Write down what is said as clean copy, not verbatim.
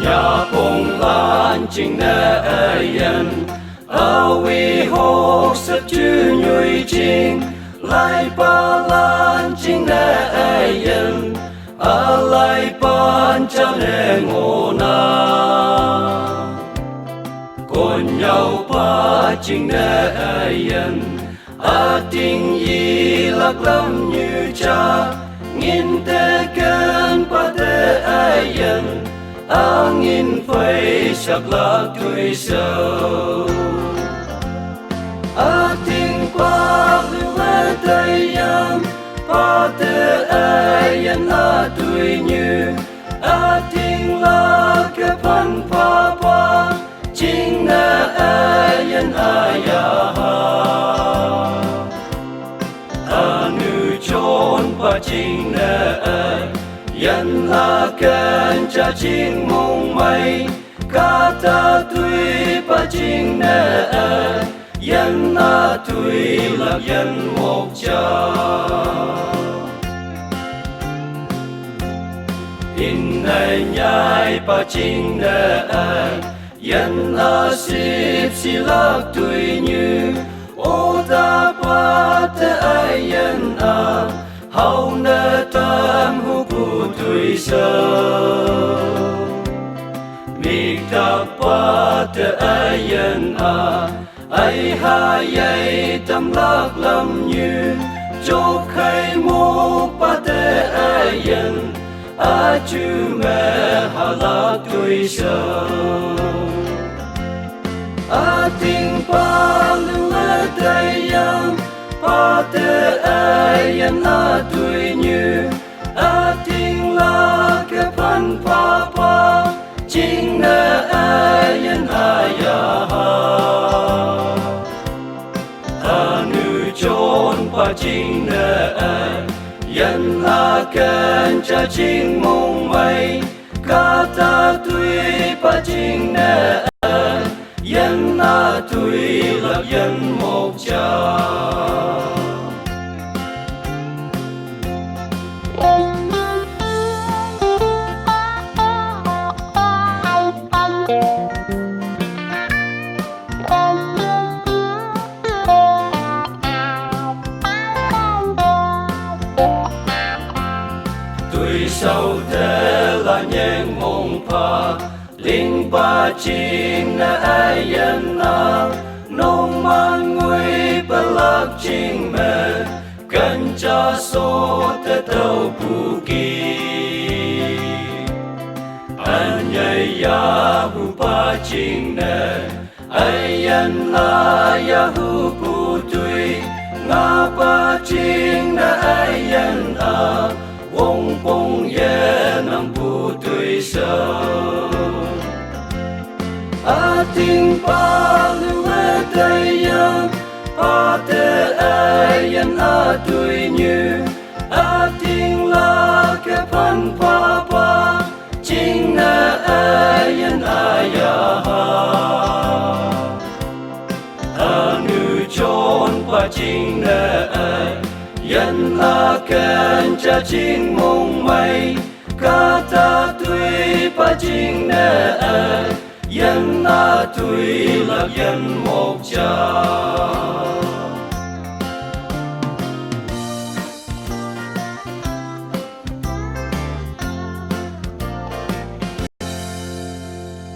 nhà phong lan chính nè yên ở vi hồ sắp chữ nhụy chính lại ba lan chính nè yên ở lại ban cha nè ngô na con nhau ba chính nè yên ở tình y lạc lâm như cha nghìn tê kén ba tê yên angin phai sắc lạc tuổi sâu ating pa lệ tay yam pa tê yên tuổi như ating la ke pan pa pa chính na yên aya anu chon pa chính na yên là kén cha chính mong mây kata tui pa chính nè yên là tui lạc yên một cha in này nhai pa chính nè yên là xịp lạc tui như ô ta pa te yên hậu nè tam hu cụ tui sơ mi ta pa te yên ai ha yai tâm lạc lâm như cho khai mô pa te yên chu mẹ ha lạc tui sơ tình pa lệ tay yam pa te yên tuổi như tình la ke pan pa pa chính nè yên aya anu chon pa chính nè yên la kén cha chính mong mây kata tui pa chính nè yên tuổi lạc yên một cha tuổi sau thế là nheng mong pa linh ba chính na yên nông man nguy ba lạc chính mẹ cần cha số te tàu bu kỳ anh nhảy ya hu ba chính nè yên là ya hu bu tui ngã ba chính na yên wong bong ye nam bu tui sơ ating pa lệ tay yam pa te yên tuổi như ating la ke pan pa pa chính na yên aya anu chon pa chính na yên la kén cha chính mong mây kata tui pa chính nè yên tuổi lạc yên một cha